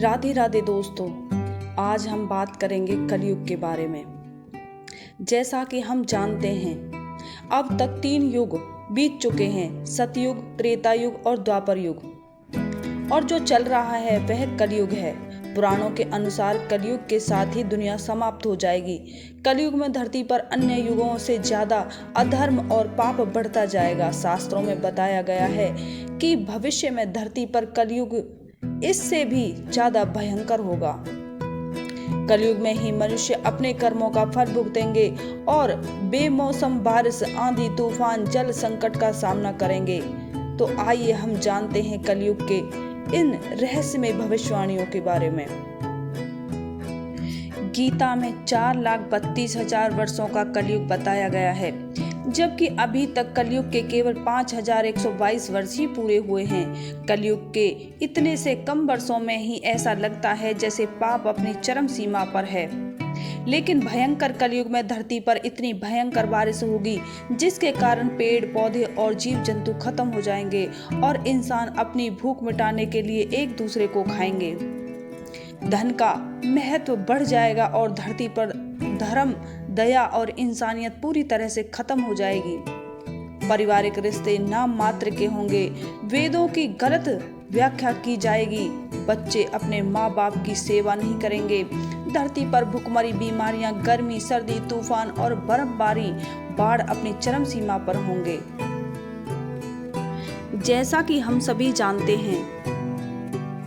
राधे राधे दोस्तों, आज हम बात करेंगे कलयुग के बारे में। जैसा कि हम जानते हैं, अब तक 3 युग बीत चुके हैं, सतयुग, त्रेता युग और द्वापर युग। और जो चल रहा है वह कलयुग है। पुराणों के अनुसार कलयुग के साथ ही दुनिया समाप्त हो जाएगी। कलयुग में धरती पर अन्य युगों से ज्यादा अधर्म और पाप बढ़ता जाएगा। शास्त्रों में बताया गया है कि भविष्य में धरती पर कलयुग इससे भी ज्यादा भयंकर होगा। कलयुग में ही मनुष्य अपने कर्मों का फल भुगतेंगे और बेमौसम बारिश, आंधी, तूफान, जल संकट का सामना करेंगे। तो आइए हम जानते हैं कलयुग के इन रहस्यमय भविष्यवाणियों के बारे में। गीता में 4,32,000 वर्षों का कलयुग बताया गया है, जबकि अभी तक कलयुग के केवल 5,122 वर्ष ही पूरे हुए हैं। कलयुग के इतने से कम वर्षों में ही ऐसा लगता है जैसे पाप अपनी चरम सीमा पर है। लेकिन भयंकर कलयुग में धरती पर इतनी भयंकर बारिश होगी जिसके कारण पेड़ पौधे और जीव जंतु खत्म हो जाएंगे और इंसान अपनी भूख मिटाने के लिए एक दूसरे को खाएंगे। धन का महत्व बढ़ जाएगा और धरती पर धर्म, दया और इंसानियत पूरी तरह से खत्म हो जाएगी। पारिवारिक रिश्ते नाम मात्र के होंगे, वेदों की गलत व्याख्या की जाएगी, बच्चे अपने माँ बाप की सेवा नहीं करेंगे। धरती पर भूखमरी, बीमारियां, गर्मी, सर्दी, तूफान और बर्फबारी, बाढ़ अपनी चरम सीमा पर होंगे। जैसा कि हम सभी जानते हैं,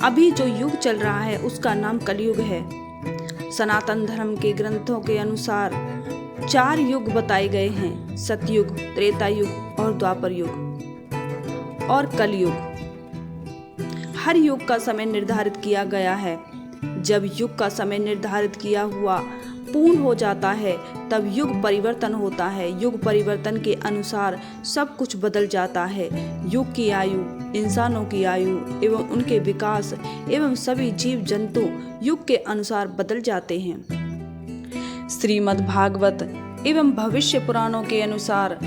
अभी जो युग चल रहा है उसका नाम कलयुग है। सनातन धर्म के ग्रंथों के अनुसार 4 युग बताए गए हैं, सतयुग, त्रेता युग और द्वापर युग और कलयुग। हर युग का समय निर्धारित किया गया है। जब युग का समय निर्धारित किया हुआ पूर्ण हो जाता है तब युग परिवर्तन होता है। युग परिवर्तन के अनुसार सब कुछ बदल जाता है। युग की आयु, इंसानों की आयु एवं उनके विकास एवं सभी जीव जंतु युग के अनुसार बदल जाते हैं। श्रीमद् भागवत एवं भविष्य पुराणों के अनुसार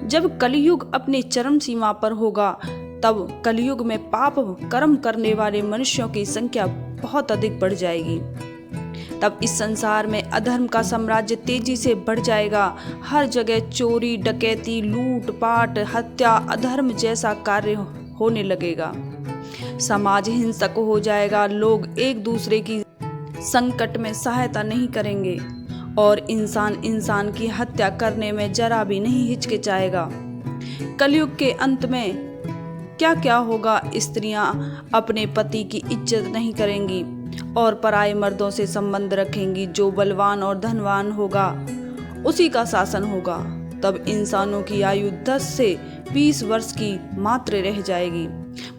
जब कलयुग अपनी चरम सीमा पर होगा तब कलयुग में पाप कर्म करने वाले मनुष्यों की संख्या बहुत अधिक बढ़ जाएगी। तब इस संसार में अधर्म का साम्राज्य तेजी से बढ़ जाएगा। हर जगह चोरी, डकैती, लूट पाट, हत्या, अधर्म जैसा कार्य होने लगेगा। समाज हिंसक हो जाएगा। लोग एक दूसरे की संकट में सहायता नहीं करेंगे और इंसान की हत्या करने में जरा भी नहीं हिचकिचाएगा। कलयुग के अंत में क्या क्या होगा? स्त्रियां अपने पति की इज्जत नहीं करेंगी और पराये मर्दों से संबंध रखेंगी। जो बलवान और धनवान होगा उसी का शासन होगा। तब इंसानों की आयु 10 से 20 वर्ष की मात्र रह जाएगी।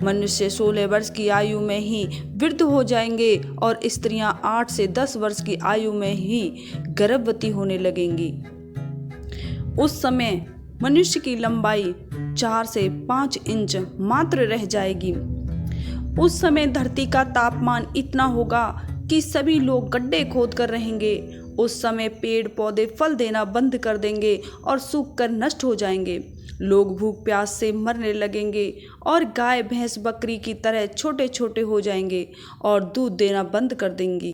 मनुष्य 16 वर्ष की आयु में ही वृद्ध हो जाएंगे और स्त्रियां 8 से 10 वर्ष की आयु में ही गर्भवती होने लगेंगी। उस समय मनुष्य की लंबाई 4 से 5 इंच मात्र रह जाएगी। उस समय धरती का तापमान इतना होगा कि सभी लोग गड्ढे खोद कर रहेंगे। उस समय पेड़ पौधे फल देना बंद कर देंगे और सूख कर नष्ट हो जाएंगे। लोग भूख प्यास से मरने लगेंगे और गाय, भैंस, बकरी की तरह छोटे छोटे हो जाएंगे और दूध देना बंद कर देंगी।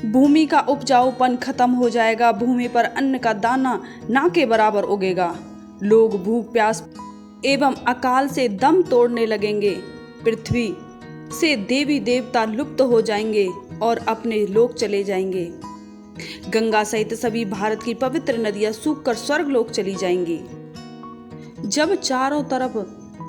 भूमि का उपजाऊपन खत्म हो जाएगा। भूमि पर अन्न का दाना ना के बराबर उगेगा। लोग भूख प्यास एवं अकाल से दम तोड़ने लगेंगे। पृथ्वी से देवी देवता लुप्त हो जाएंगे और अपने लोक चले जाएंगे। गंगा सहित सभी भारत की पवित्र नदियां सूखकर स्वर्ग लोक चली जाएंगी। जब चारों तरफ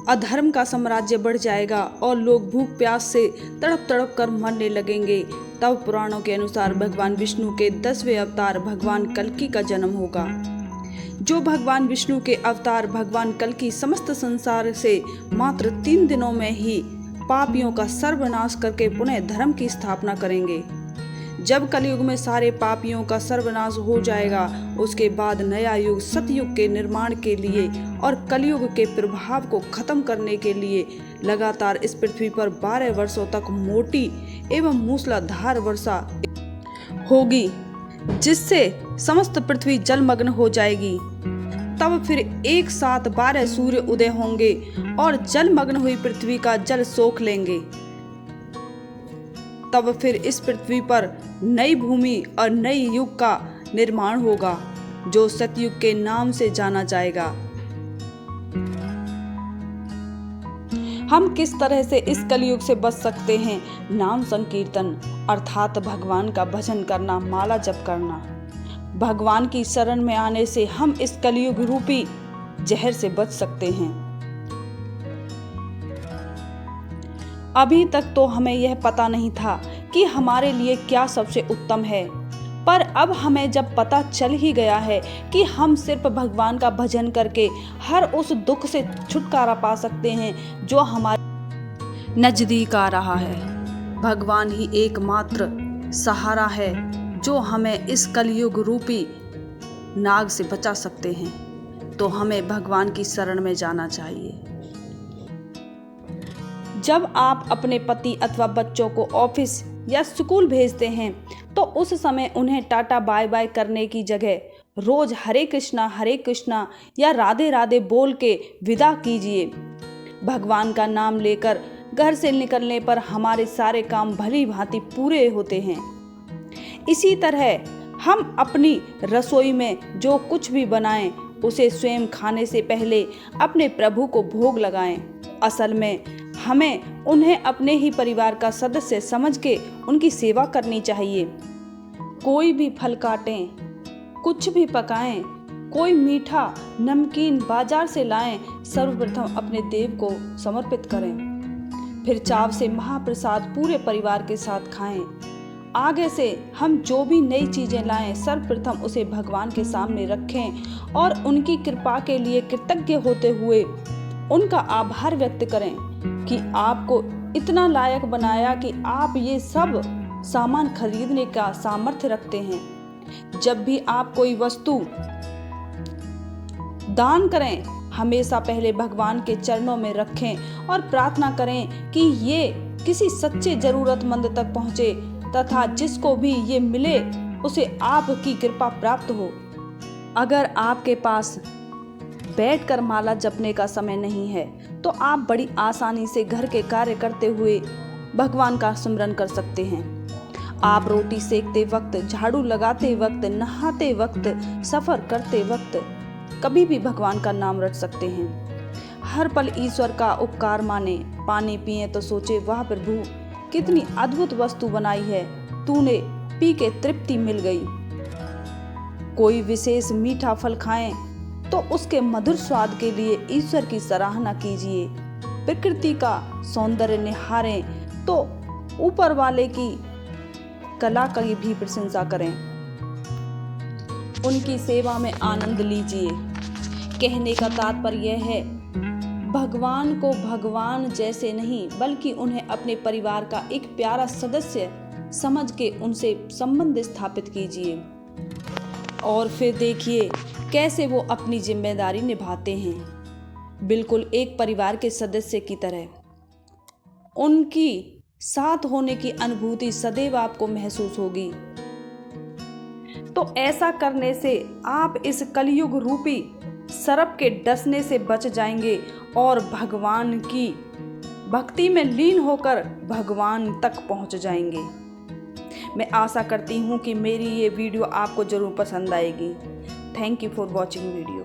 अधर्म का साम्राज्य बढ़ जाएगा और लोग भूख प्यास से तड़प तड़प कर मरने लगेंगे, तब पुराणों के अनुसार भगवान विष्णु के 10वें अवतार भगवान कल्कि का जन्म होगा। जो भगवान विष्णु के अवतार भगवान कल्कि समस्त संसार से मात्र 3 दिनों में ही पापियों का सर्वनाश करके पुनः धर्म की स्थापना करेंगे। जब कलयुग में सारे पापियों का सर्वनाश हो जाएगा, उसके बाद नया युग सतयुग के निर्माण के लिए और कलयुग के प्रभाव को खत्म करने के लिए लगातार इस पृथ्वी पर 12 वर्षों तक मोटी एवं मूसलाधार वर्षा होगी, जिससे समस्त पृथ्वी जलमग्न हो जाएगी। तब फिर एक साथ 12 सूर्य उदय होंगे और जलमग्न हुई पृथ्वी का जल सोख लेंगे। तब फिर इस पृथ्वी पर नई भूमि और नई युग का निर्माण होगा, जो सतयुग के नाम से जाना जाएगा। हम किस तरह से इस कलयुग से बच सकते हैं? नाम संकीर्तन अर्थात भगवान का भजन करना, माला जप करना। भगवान की शरण में आने से हम इस कलयुग रूपी जहर से बच सकते हैं। अभी तक तो हमें यह पता नहीं था कि हमारे लिए क्या सबसे उत्तम है, पर अब हमें जब पता चल ही गया है कि हम सिर्फ भगवान का भजन करके हर उस दुख से छुटकारा पा सकते हैं जो हमारे नजदीक आ रहा है। भगवान ही एकमात्र सहारा है जो हमें इस कलयुग रूपी नाग से बचा सकते हैं, तो हमें भगवान की शरण में जाना चाहिए। जब आप अपने पति अथवा बच्चों को ऑफिस या स्कूल भेजते हैं तो उस समय उन्हें टाटा बाय बाय करने की जगह रोज हरे कृष्णा या राधे राधे बोल के विदा कीजिए। भगवान का नाम लेकर घर से निकलने पर हमारे सारे काम भली भांति पूरे होते हैं। इसी तरह हम अपनी रसोई में जो कुछ भी बनाएं उसे स्वयं खाने से पहले अपने प्रभु को भोग लगाएं। असल में हमें उन्हें अपने ही परिवार का सदस्य समझ के उनकी सेवा करनी चाहिए। कोई भी फल काटें, कुछ भी पकाएं, कोई मीठा नमकीन बाजार से लाएं, सर्वप्रथम अपने देव को समर्पित करें, फिर चाव से महाप्रसाद पूरे परिवार के साथ खाएं। आगे से हम जो भी नई चीजें लाएं सर्वप्रथम उसे भगवान के सामने रखें और उनकी कृपा के लिए कृतज्ञ होते हुए उनका आभार व्यक्त करें कि आपको इतना लायक बनाया कि आप ये सब सामान खरीदने का सामर्थ्य रखते हैं। जब भी आप कोई वस्तु दान करें हमेशा पहले भगवान के चरणों में रखें और प्रार्थना करें कि ये किसी सच्चे जरूरतमंद तक पहुंचे तथा जिसको भी ये मिले उसे आपकी कृपा प्राप्त हो। अगर आपके पास बैठकर माला जपने का समय नहीं है तो आप बड़ी आसानी से घर के कार्य करते हुए भगवान का स्मरण कर सकते हैं। आप रोटी सेकते वक्त, झाड़ू लगाते वक्त, नहाते वक्त, सफर करते वक्त कभी भी भगवान का नाम रट सकते हैं। हर पल ईश्वर का उपकार माने। पानी पिए तो सोचे वाह प्रभु कितनी अद्भुत वस्तु बनाई है, तूने पी के तृप्ति मिल गई। कोई विशेष मीठा फल खाएं तो उसके मधुर स्वाद के लिए ईश्वर की सराहना कीजिए। प्रकृति का सौंदर्य निहारें तो ऊपर वाले की कला की भी प्रशंसा करें, उनकी सेवा में आनंद लीजिए। कहने का तात्पर्य यह है भगवान को भगवान जैसे नहीं बल्कि उन्हें अपने परिवार का एक प्यारा सदस्य समझ के उनसे संबंध स्थापित कीजिए और फिर देखिए कैसे वो अपनी जिम्मेदारी निभाते हैं, बिल्कुल एक परिवार के सदस्य की तरह। उनकी साथ होने की अनुभूति सदैव आपको महसूस होगी। तो ऐसा करने से आप इस कलयुग रूपी सर्प के डसने से बच जाएंगे और भगवान की भक्ति में लीन होकर भगवान तक पहुंच जाएंगे। मैं आशा करती हूँ कि मेरी ये वीडियो आपको जरूर पसंद आएगी। Thank you for watching video.